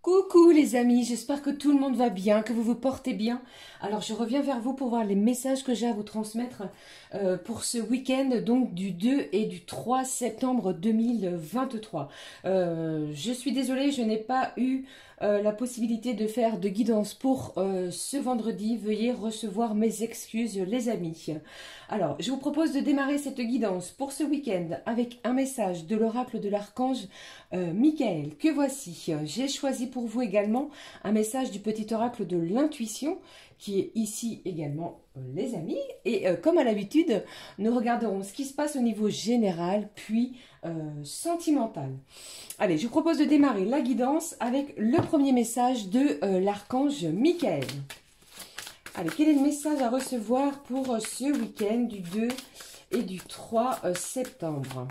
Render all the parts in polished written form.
Coucou les amis, j'espère que tout le monde va bien, que vous vous portez bien. Alors je reviens vers vous pour voir les messages que j'ai à vous transmettre pour ce week-end, donc du 2 et du 3 septembre 2023. Je suis désolée, je n'ai pas eu la possibilité de faire de guidance pour ce vendredi. Veuillez recevoir mes excuses les amis. Alors je vous propose de démarrer cette guidance pour ce week-end avec un message de l'oracle de l'archange Michael, que voici. J'ai choisi pour vous également un message du petit oracle de l'intuition qui est ici également les amis. Et comme à l'habitude, nous regarderons ce qui se passe au niveau général puis sentimental. Allez, je vous propose de démarrer la guidance avec le premier message de l'archange Michael. Allez, quel est le message à recevoir pour ce week-end du 2 et du 3 septembre?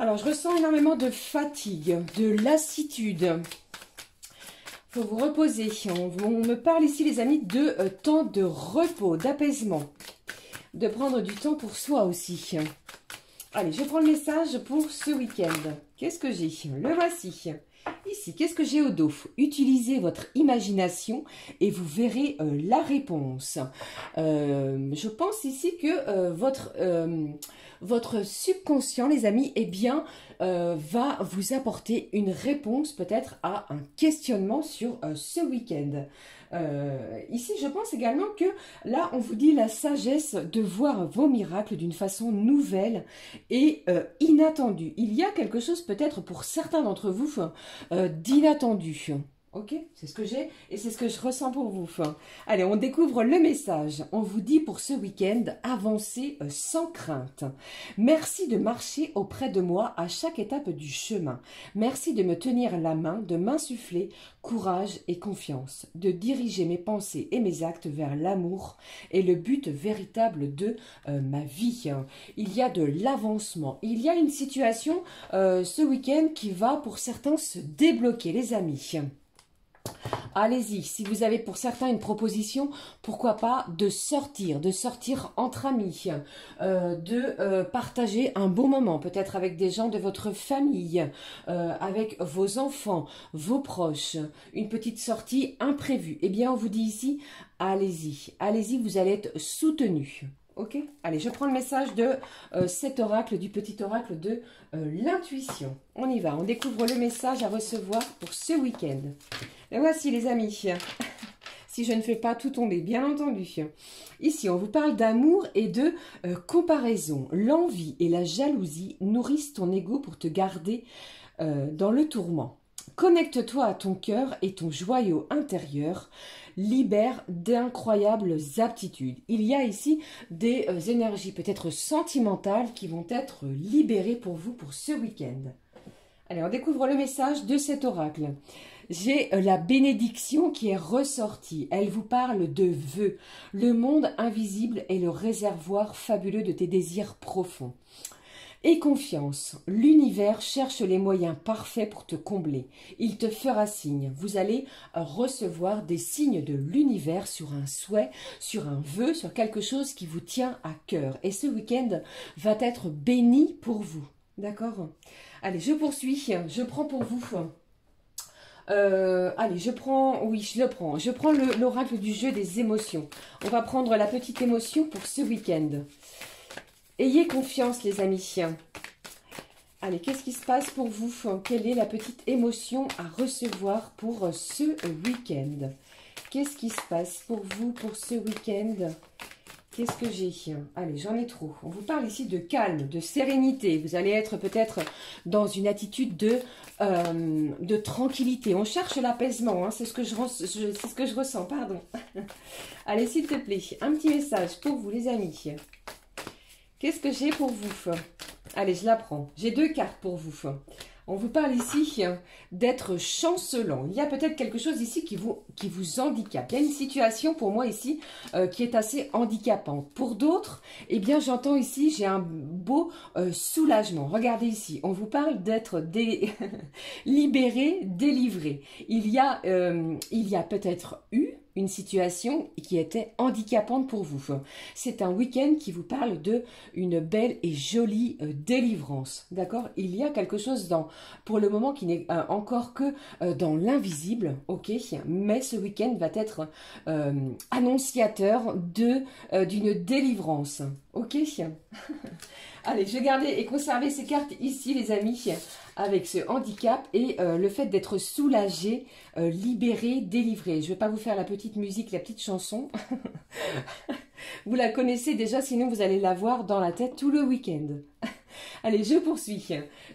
Alors, je ressens énormément de fatigue, de lassitude. Il faut vous reposer. On me parle ici, les amis, de temps de repos, d'apaisement. De prendre du temps pour soi aussi. Allez, je prends le message pour ce week-end. Qu'est-ce que j'ai? Le voici. Ici, qu'est-ce que j'ai au dos? Utilisez votre imagination et vous verrez la réponse. Je pense ici que votre subconscient, les amis, eh bien, va vous apporter une réponse peut-être à un questionnement sur ce week-end. Ici, je pense également que là, on vous dit la sagesse de voir vos miracles d'une façon nouvelle et inattendue. Il y a quelque chose peut-être pour certains d'entre vous d'inattendu. Ok, c'est ce que j'ai et c'est ce que je ressens pour vous. Allez, on découvre le message. On vous dit pour ce week-end, avancez sans crainte. Merci de marcher auprès de moi à chaque étape du chemin. Merci de me tenir la main, de m'insuffler courage et confiance, de diriger mes pensées et mes actes vers l'amour et le but véritable de ma vie. Il y a de l'avancement. Il y a une situation ce week-end qui va pour certains se débloquer, les amis. Allez-y, si vous avez pour certains une proposition, pourquoi pas de sortir entre amis, de partager un beau moment, peut-être avec des gens de votre famille, avec vos enfants, vos proches, une petite sortie imprévue. Eh bien, on vous dit ici, allez-y, vous allez être soutenu. Ok, allez, je prends le message de cet oracle, du petit oracle de l'intuition. On y va, on découvre le message à recevoir pour ce week-end. Et voici les amis, si je ne fais pas tout tomber, bien entendu. Ici, on vous parle d'amour et de comparaison. L'envie et la jalousie nourrissent ton ego pour te garder dans le tourment. Connecte-toi à ton cœur et ton joyau intérieur libère d'incroyables aptitudes. Il y a ici des énergies peut-être sentimentales qui vont être libérées pour vous pour ce week-end. Allez, on découvre le message de cet oracle. J'ai la bénédiction qui est ressortie. Elle vous parle de vœux. Le monde invisible est le réservoir fabuleux de tes désirs profonds. Et confiance, l'univers cherche les moyens parfaits pour te combler. Il te fera signe. Vous allez recevoir des signes de l'univers sur un souhait, sur un vœu, sur quelque chose qui vous tient à cœur. Et ce week-end va être béni pour vous. D'accord? Allez, je poursuis. Je prends pour vous. Allez, je prends l'oracle du jeu des émotions. On va prendre la petite émotion pour ce week-end. Ayez confiance, les amis. Allez, qu'est-ce qui se passe pour vous? Quelle est la petite émotion à recevoir pour ce week-end? Qu'est-ce qui se passe pour vous pour ce week-end? Qu'est-ce que j'ai? Allez, j'en ai trop. On vous parle ici de calme, de sérénité. Vous allez être peut-être dans une attitude de tranquillité. On cherche l'apaisement, hein, c'est ce que je ressens, pardon. Allez, s'il te plaît, un petit message pour vous, les amis. Qu'est-ce que j'ai pour vous? Allez, je la prends. J'ai deux cartes pour vous. On vous parle ici d'être chancelant. Il y a peut-être quelque chose ici qui vous handicape. Il y a une situation pour moi ici qui est assez handicapante. Pour d'autres, eh bien, j'entends ici, j'ai un beau soulagement. Regardez ici, on vous parle d'être libéré, délivré. Il y a peut-être eu une situation qui était handicapante pour vous. C'est un week-end qui vous parle de une belle et jolie délivrance. D'accord? Il y a quelque chose pour le moment qui n'est encore que dans l'invisible, ok? Mais ce week-end va être annonciateur d'une délivrance, ok? Allez, je vais garder et conserver ces cartes ici, les amis, avec ce handicap et le fait d'être soulagé, libéré, délivré. Je ne vais pas vous faire la petite musique, la petite chanson. Vous la connaissez déjà, sinon vous allez la voir dans la tête tout le week-end. Allez, je poursuis.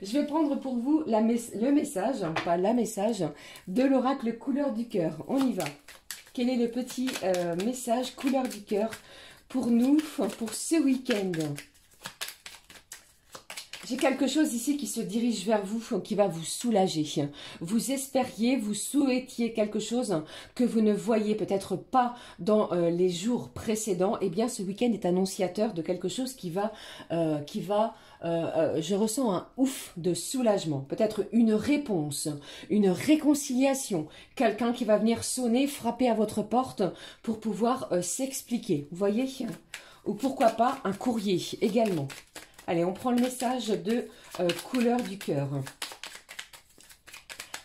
Je vais prendre pour vous le message, pas la message, de l'oracle couleur du cœur. On y va. Quel est le petit message couleur du cœur pour nous, pour ce week-end? J'ai quelque chose ici qui se dirige vers vous, qui va vous soulager. Vous espériez, vous souhaitiez quelque chose que vous ne voyez peut-être pas dans les jours précédents. Eh bien, ce week-end est annonciateur de quelque chose je ressens un ouf de soulagement. Peut-être une réponse, une réconciliation. Quelqu'un qui va venir sonner, frapper à votre porte pour pouvoir s'expliquer. Vous voyez? Ou pourquoi pas un courrier également. Allez, on prend le message de couleur du cœur.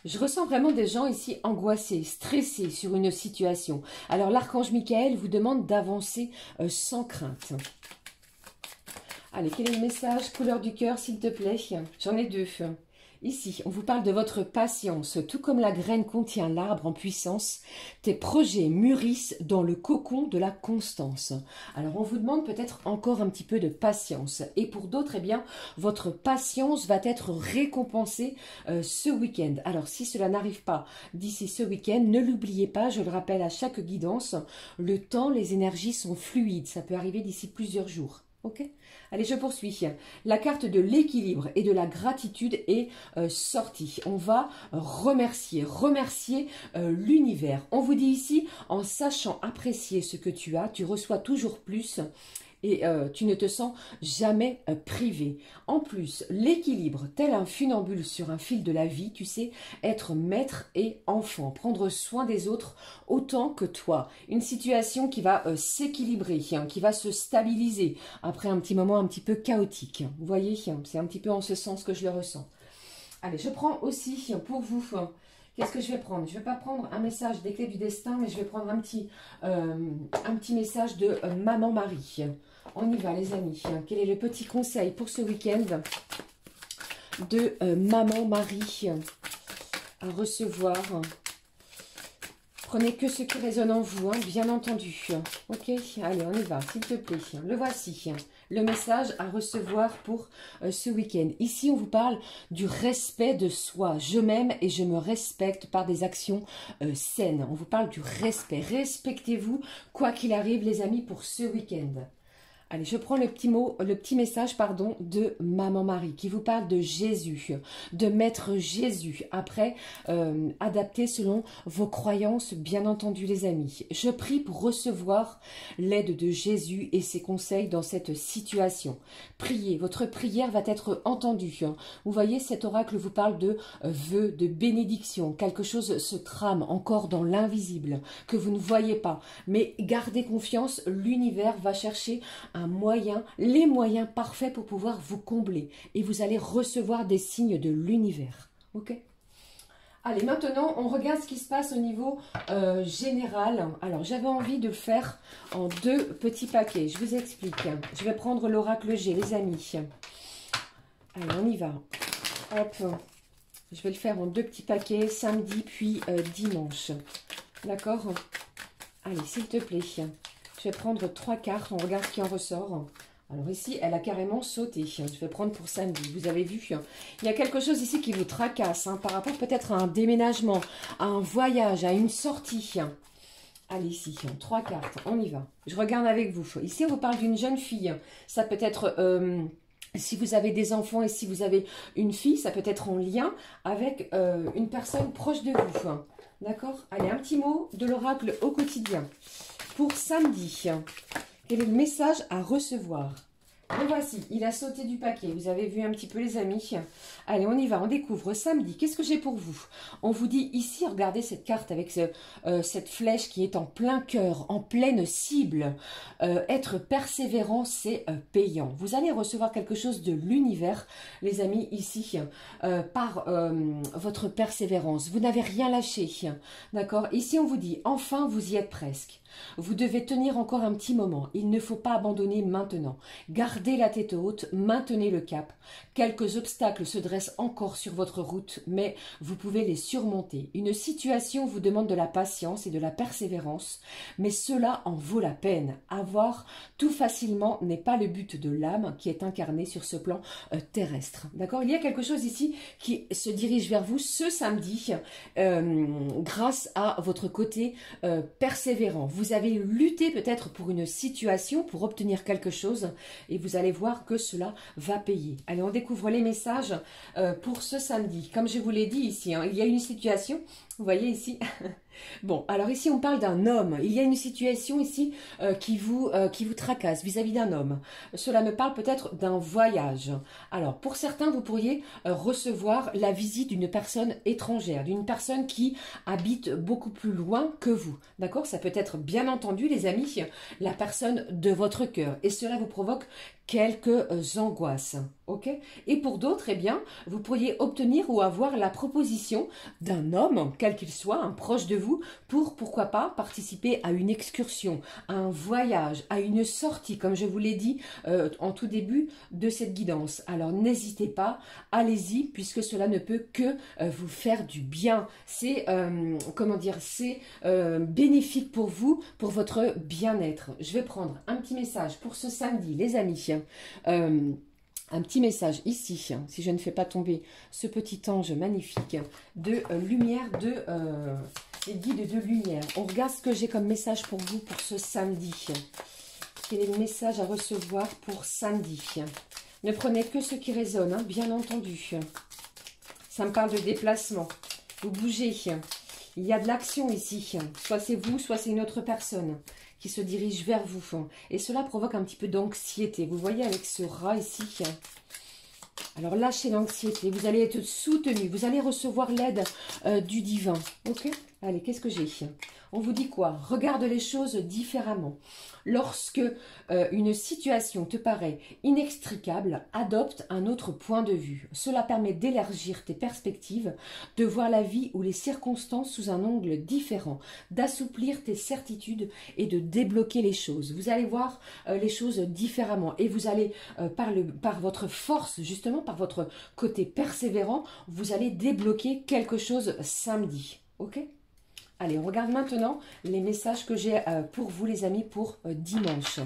Je ressens vraiment des gens ici angoissés, stressés sur une situation. Alors, l'archange Michael vous demande d'avancer sans crainte. Allez, quel est le message couleur du cœur, s'il te plaît? J'en ai deux. Ici, on vous parle de votre patience. Tout comme la graine contient l'arbre en puissance, tes projets mûrissent dans le cocon de la constance. Alors, on vous demande peut-être encore un petit peu de patience. Et pour d'autres, eh bien, votre patience va être récompensée ce week-end. Alors, si cela n'arrive pas d'ici ce week-end, ne l'oubliez pas, je le rappelle à chaque guidance, le temps, les énergies sont fluides. Ça peut arriver d'ici plusieurs jours. Ok? Allez, je poursuis. La carte de l'équilibre et de la gratitude est sortie. On va remercier l'univers. On vous dit ici, en sachant apprécier ce que tu as, tu reçois toujours plus. Et tu ne te sens jamais privé. En plus, l'équilibre, tel un funambule sur un fil de la vie, tu sais, être maître et enfant, prendre soin des autres autant que toi. Une situation qui va s'équilibrer, qui va se stabiliser après un petit moment un petit peu chaotique. Vous voyez, c'est un petit peu en ce sens que je le ressens. Allez, je prends aussi pour vous... Qu'est-ce que je vais prendre? Je ne vais pas prendre un message des clés du destin, mais je vais prendre un petit message de Maman Marie. On y va, les amis. Quel est le petit conseil pour ce week-end de Maman Marie à recevoir? Prenez que ce qui résonne en vous, bien entendu. Ok, allez, on y va, s'il te plaît. Le voici. Le message à recevoir pour ce week-end. Ici, on vous parle du respect de soi. Je m'aime et je me respecte par des actions saines. On vous parle du respect. Respectez-vous, quoi qu'il arrive, les amis, pour ce week-end. Allez, je prends le petit message, pardon, de Maman Marie qui vous parle de Jésus, de Maître Jésus. Après, adapté selon vos croyances, bien entendu, les amis. Je prie pour recevoir l'aide de Jésus et ses conseils dans cette situation. Priez, votre prière va être entendue. Vous voyez, cet oracle vous parle de vœux, de bénédiction. Quelque chose se trame encore dans l'invisible que vous ne voyez pas. Mais gardez confiance, l'univers va chercher les moyens parfaits pour pouvoir vous combler. Et vous allez recevoir des signes de l'univers. Ok? Allez, maintenant, on regarde ce qui se passe au niveau général. Alors, j'avais envie de le faire en deux petits paquets. Je vous explique. Je vais prendre l'oracle G, les amis. Allez, on y va. Hop. Je vais le faire en deux petits paquets, samedi puis dimanche. D'accord? Allez, s'il te plaît. Je vais prendre 3 cartes, on regarde ce qui en ressort. Alors ici, elle a carrément sauté. Je vais prendre pour samedi, vous avez vu. Il y a quelque chose ici qui vous tracasse, par rapport peut-être à un déménagement, à un voyage, à une sortie. Allez, ici, 3 cartes, on y va. Je regarde avec vous. Ici, on vous parle d'une jeune fille. Ça peut être... si vous avez des enfants et si vous avez une fille, ça peut être en lien avec une personne proche de vous. D'accord? Allez, un petit mot de l'oracle au quotidien. Pour samedi, quel est le message à recevoir? Le voici, il a sauté du paquet. Vous avez vu un petit peu les amis. Allez, on y va, on découvre samedi. Qu'est-ce que j'ai pour vous? On vous dit ici, regardez cette carte avec cette flèche qui est en plein cœur, en pleine cible. Être persévérant, c'est payant. Vous allez recevoir quelque chose de l'univers, les amis, ici, par votre persévérance. Vous n'avez rien lâché, d'accord? Ici, on vous dit, enfin, vous y êtes presque. Vous devez tenir encore un petit moment. Il ne faut pas abandonner maintenant. Gardez la tête haute, maintenez le cap. Quelques obstacles se dressent encore sur votre route, mais vous pouvez les surmonter. Une situation vous demande de la patience et de la persévérance, mais cela en vaut la peine. Avoir tout facilement n'est pas le but de l'âme qui est incarnée sur ce plan terrestre. D'accord? Il y a quelque chose ici qui se dirige vers vous ce samedi grâce à votre côté persévérant. Vous avez lutté peut-être pour une situation, pour obtenir quelque chose, et vous allez voir que cela va payer. Allez, on découvre les messages pour ce samedi. Comme je vous l'ai dit ici, hein, il y a une situation, vous voyez ici. Bon, alors ici on parle d'un homme. Il y a une situation ici qui vous tracasse vis-à-vis d'un homme. Cela me parle peut-être d'un voyage. Alors pour certains, vous pourriez recevoir la visite d'une personne étrangère, d'une personne qui habite beaucoup plus loin que vous. D'accord? Ça peut être bien entendu, les amis, la personne de votre cœur. Et cela vous provoque quelques angoisses. Ok? Et pour d'autres, eh bien, vous pourriez obtenir ou avoir la proposition d'un homme, quel qu'il soit, un proche de vous, pour, pourquoi pas, participer à une excursion, à un voyage, à une sortie, comme je vous l'ai dit en tout début de cette guidance. Alors n'hésitez pas, allez-y, puisque cela ne peut que vous faire du bien. C'est, comment dire, c'est bénéfique pour vous, pour votre bien-être. Je vais prendre un petit message pour ce samedi, les amis. Un petit message ici, si je ne fais pas tomber ce petit ange magnifique de lumière, des guides de lumière. On regarde ce que j'ai comme message pour vous pour ce samedi. Quel est le message à recevoir pour samedi? Ne prenez que ce qui résonne, hein, bien entendu. Ça me parle de déplacement. Vous bougez. Il y a de l'action ici. Soit c'est vous, soit c'est une autre personne qui se dirige vers vous. Et cela provoque un petit peu d'anxiété. Vous voyez avec ce rat ici. Alors lâchez l'anxiété. Vous allez être soutenu. Vous allez recevoir l'aide du divin. Ok? Allez, qu'est-ce que j'ai? On vous dit quoi? Regarde les choses différemment. Lorsque une situation te paraît inextricable, adopte un autre point de vue. Cela permet d'élargir tes perspectives, de voir la vie ou les circonstances sous un angle différent, d'assouplir tes certitudes et de débloquer les choses. Vous allez voir les choses différemment et vous allez, par votre force, justement, par votre côté persévérant, vous allez débloquer quelque chose samedi. Ok? Allez, on regarde maintenant les messages que j'ai pour vous, les amis, pour dimanche.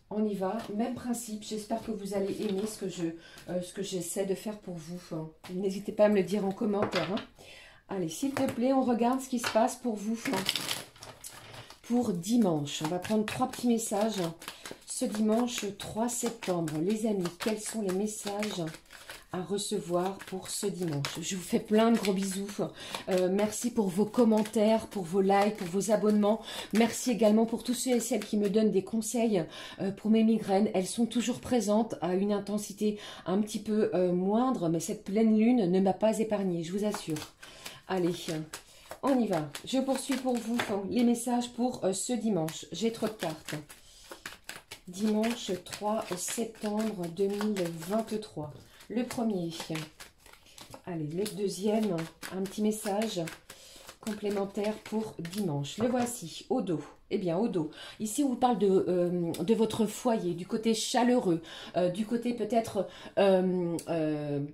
On y va, même principe. J'espère que vous allez aimer ce que j'essaie de faire pour vous. N'hésitez pas à me le dire en commentaire. Hein. Allez, s'il te plaît, on regarde ce qui se passe pour vous. Pour dimanche, on va prendre 3 petits messages. Ce dimanche 3 septembre, les amis, quels sont les messages à recevoir pour ce dimanche? Je vous fais plein de gros bisous. Merci pour vos commentaires, pour vos likes, pour vos abonnements. Merci également pour tous ceux et celles qui me donnent des conseils pour mes migraines. Elles sont toujours présentes à une intensité un petit peu moindre, mais cette pleine lune ne m'a pas épargnée, je vous assure. Allez, on y va. Je poursuis pour vous les messages pour ce dimanche. J'ai trop de cartes. Dimanche 3 septembre 2023. Le premier. Allez, le deuxième. Un petit message complémentaire pour dimanche. Le voici, au dos. Eh bien, au dos. Ici, on vous parle de votre foyer, du côté chaleureux, du côté peut-être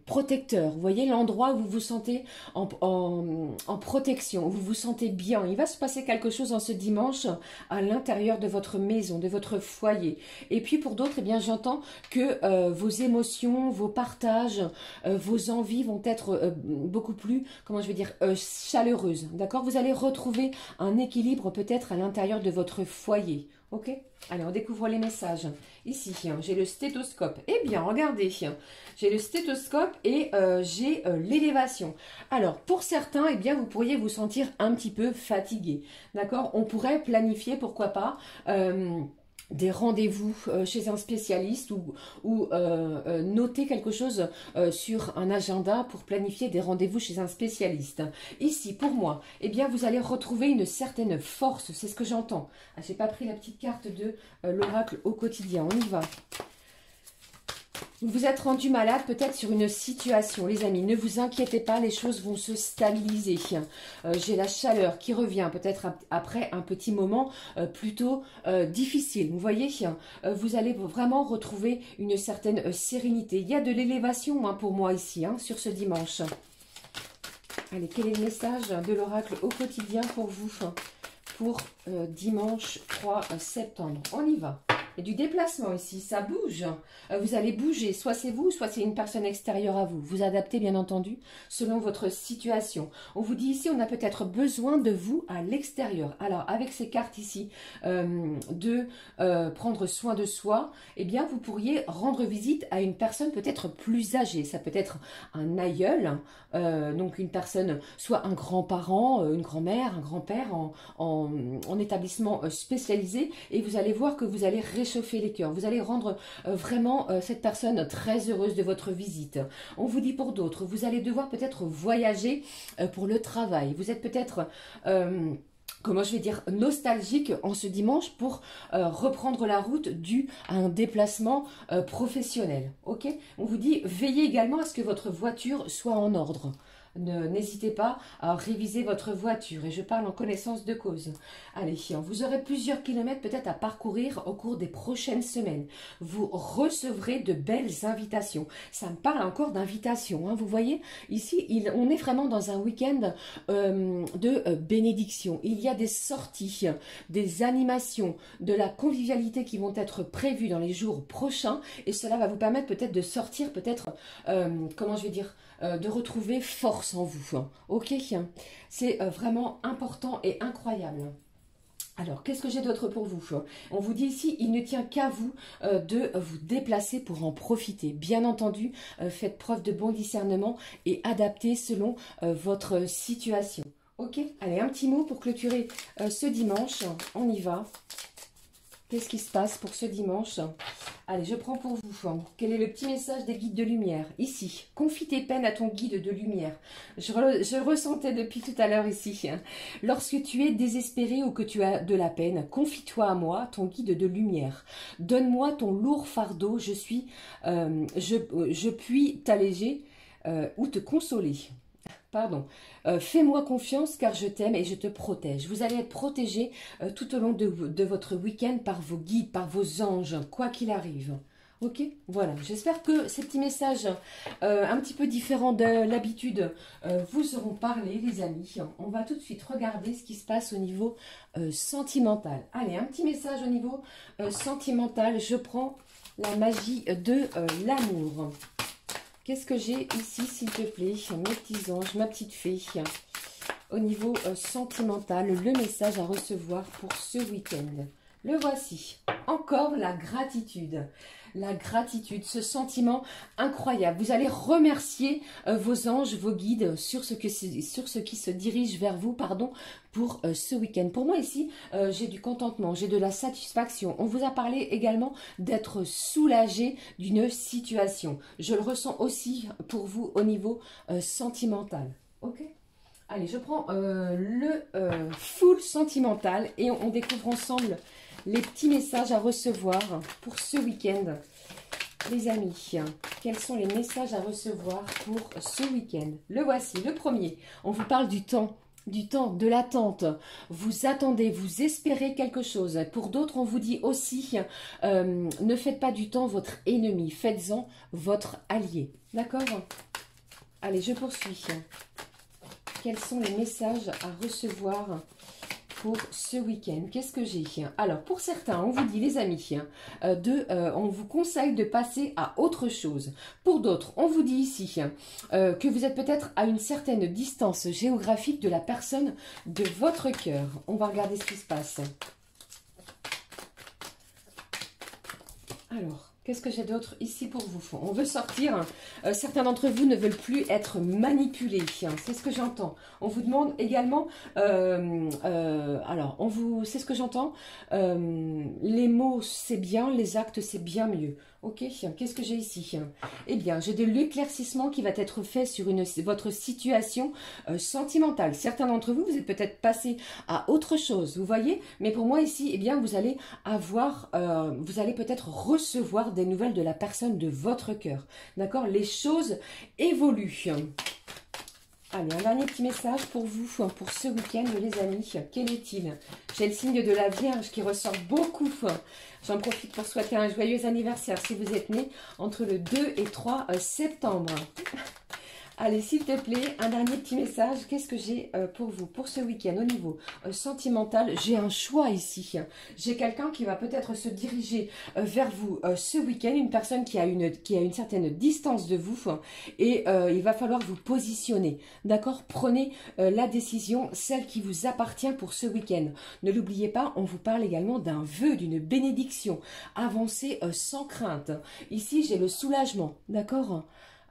protecteur. Vous voyez l'endroit où vous vous sentez en protection, où vous vous sentez bien. Il va se passer quelque chose en ce dimanche à l'intérieur de votre maison, de votre foyer. Et puis pour d'autres, eh bien, j'entends que vos émotions, vos partages, vos envies vont être beaucoup plus, comment je vais dire, chaleureuses. D'accord? Vous allez retrouver un équilibre peut-être à l'intérieur de votre foyer. Ok? Allez, on découvre les messages. Ici, j'ai le stéthoscope. Eh bien, regardez, j'ai le stéthoscope et j'ai l'élévation. Alors, pour certains, eh bien, vous pourriez vous sentir un petit peu fatigué. D'accord? On pourrait planifier, pourquoi pas, des rendez-vous chez un spécialiste ou noter quelque chose sur un agenda pour planifier des rendez-vous chez un spécialiste. Ici, pour moi, eh bien, vous allez retrouver une certaine force, c'est ce que j'entends. Ah, j'ai pas pris la petite carte de l'oracle au quotidien, on y va. Vous vous êtes rendu malade peut-être sur une situation, les amis. Ne vous inquiétez pas, les choses vont se stabiliser. J'ai la chaleur qui revient peut-être après un petit moment plutôt difficile. Vous voyez, vous allez vraiment retrouver une certaine sérénité. Il y a de l'élévation pour moi ici, sur ce dimanche. Allez, quel est le message de l'oracle au quotidien pour vous pour dimanche 3 septembre? On y va. Il y a du déplacement ici, ça bouge. Vous allez bouger, soit c'est vous, soit c'est une personne extérieure à vous. Vous adaptez bien entendu selon votre situation. On vous dit ici, on a peut-être besoin de vous à l'extérieur. Alors avec ces cartes ici de prendre soin de soi, eh bien vous pourriez rendre visite à une personne peut-être plus âgée. Ça peut être un aïeul, donc une personne, soit un grand-parent, une grand-mère, un grand-père en établissement spécialisé. Et vous allez voir que vous allez réchauffer les cœurs. Vous allez rendre vraiment cette personne très heureuse de votre visite. On vous dit pour d'autres, vous allez devoir peut-être voyager pour le travail. Vous êtes peut-être... comment je vais dire, nostalgique en ce dimanche pour reprendre la route dû à un déplacement professionnel. Ok? On vous dit, veillez également à ce que votre voiture soit en ordre. N'hésitez pas à réviser votre voiture et je parle en connaissance de cause. Allez, vous aurez plusieurs kilomètres peut-être à parcourir au cours des prochaines semaines. Vous recevrez de belles invitations. Ça me parle encore d'invitation. Vous voyez, ici, on est vraiment dans un week-end de bénédiction. Il y a des sorties, des animations, de la convivialité qui vont être prévues dans les jours prochains et cela va vous permettre peut-être de sortir, peut-être, comment je vais dire, de retrouver force en vous. Ok, c'est vraiment important et incroyable. Alors, qu'est-ce que j'ai d'autre pour vous? On vous dit ici, il ne tient qu'à vous de vous déplacer pour en profiter. Bien entendu, faites preuve de bon discernement et adaptez selon votre situation. Ok, allez, un petit mot pour clôturer ce dimanche. On y va. Qu'est-ce qui se passe pour ce dimanche? Allez, je prends pour vous. Quel est le petit message des guides de lumière? Ici, confie tes peines à ton guide de lumière. Je le ressentais depuis tout à l'heure ici. Lorsque tu es désespéré ou que tu as de la peine, confie-toi à moi, ton guide de lumière. Donne-moi ton lourd fardeau, je puis t'alléger ou te consoler. Pardon. Fais-moi confiance car je t'aime et je te protège. Vous allez être protégé tout au long de votre week-end par vos guides, par vos anges, quoi qu'il arrive. Ok, voilà. J'espère que ces petits messages un petit peu différents de l'habitude vous auront parlé, les amis. On va tout de suite regarder ce qui se passe au niveau sentimental. Allez, un petit message au niveau sentimental. Je prends la magie de l'amour. Qu'est-ce que j'ai ici, s'il te plaît, mes petits anges, ma petite fée, au niveau sentimental, le message à recevoir pour ce week-end. Le voici. Encore la gratitude. La gratitude, ce sentiment incroyable. Vous allez remercier vos anges, vos guides sur ce qui se dirige vers vous, pour ce week-end. Pour moi ici, j'ai du contentement, j'ai de la satisfaction. On vous a parlé également d'être soulagé d'une situation. Je le ressens aussi pour vous au niveau sentimental. Ok ? Allez, je prends le full sentimental et on découvre ensemble les petits messages à recevoir pour ce week-end. Les amis, quels sont les messages à recevoir pour ce week-end? Le voici, le premier. On vous parle du temps, de l'attente. Vous attendez, vous espérez quelque chose. Pour d'autres, on vous dit aussi, ne faites pas du temps votre ennemi, faites-en votre allié. D'accord? Allez, je poursuis. Quels sont les messages à recevoir pour ce week-end? Qu'est-ce que j'ai? Alors, pour certains, on vous dit, les amis, on vous conseille de passer à autre chose. Pour d'autres, on vous dit ici que vous êtes peut-être à une certaine distance géographique de la personne de votre cœur. On va regarder ce qui se passe. Alors, Qu'est-ce que j'ai d'autre ici pour vous? On veut sortir. Certains d'entre vous ne veulent plus être manipulés. C'est ce que j'entends. On vous demande également... alors, c'est ce que j'entends. Les mots, c'est bien. Les actes, c'est bien mieux. Ok, qu'est-ce que j'ai ici? Eh bien, j'ai de l'éclaircissement qui va être fait sur votre situation sentimentale. Certains d'entre vous, vous êtes peut-être passé à autre chose, vous voyez? Mais pour moi ici, eh bien, vous allez peut-être recevoir des nouvelles de la personne de votre cœur. D'accord? Les choses évoluent. Allez, un dernier petit message pour vous, pour ce week-end, les amis. Quel est-il? J'ai le signe de la Vierge qui ressort beaucoup. J'en profite pour souhaiter un joyeux anniversaire si vous êtes né entre le 2 et 3 septembre. Allez, s'il te plaît, un dernier petit message. Qu'est-ce que j'ai pour vous, pour ce week-end au niveau sentimental? J'ai un choix ici. J'ai quelqu'un qui va peut-être se diriger vers vous ce week-end, une personne qui a une certaine distance de vous et il va falloir vous positionner. D'accord? Prenez la décision, celle qui vous appartient pour ce week-end. Ne l'oubliez pas, on vous parle également d'un vœu, d'une bénédiction. Avancez sans crainte. Ici, j'ai le soulagement. D'accord?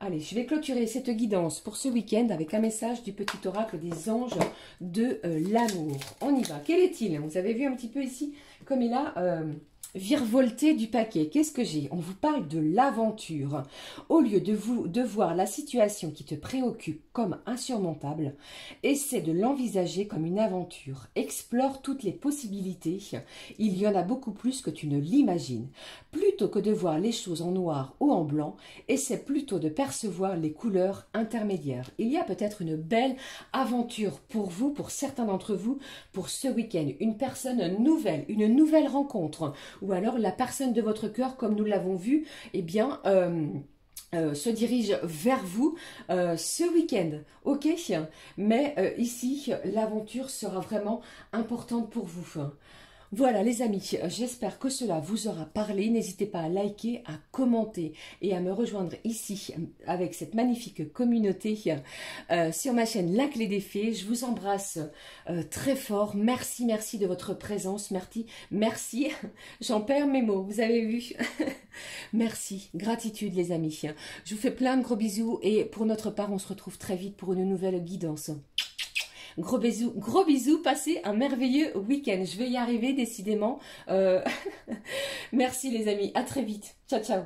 Allez, je vais clôturer cette guidance pour ce week-end avec un message du petit oracle des anges de l'amour. On y va. Quel est-il? Vous avez vu un petit peu ici comme il a virevolté du paquet. Qu'est-ce que j'ai? On vous parle de l'aventure. Au lieu de voir la situation qui te préoccupe comme insurmontable, essaie de l'envisager comme une aventure. Explore toutes les possibilités. Il y en a beaucoup plus que tu ne l'imagines. Plutôt que de voir les choses en noir ou en blanc, essaie plutôt de percevoir les couleurs intermédiaires. Il y a peut-être une belle aventure pour vous, pour certains d'entre vous, pour ce week-end. Une personne nouvelle, une nouvelle rencontre. Ou alors la personne de votre cœur, comme nous l'avons vu, eh bien, se dirige vers vous ce week-end. Ok? Mais ici, l'aventure sera vraiment importante pour vous. Voilà les amis, j'espère que cela vous aura parlé. N'hésitez pas à liker, à commenter et à me rejoindre ici avec cette magnifique communauté sur ma chaîne La Clé des Fées. Je vous embrasse très fort. Merci, merci de votre présence. Merci. J'en perds mes mots, vous avez vu. Merci, gratitude les amis. Je vous fais plein de gros bisous et pour notre part, on se retrouve très vite pour une nouvelle guidance. Gros bisous, passez un merveilleux week-end. Je vais y arriver décidément. Merci les amis, à très vite. Ciao, ciao.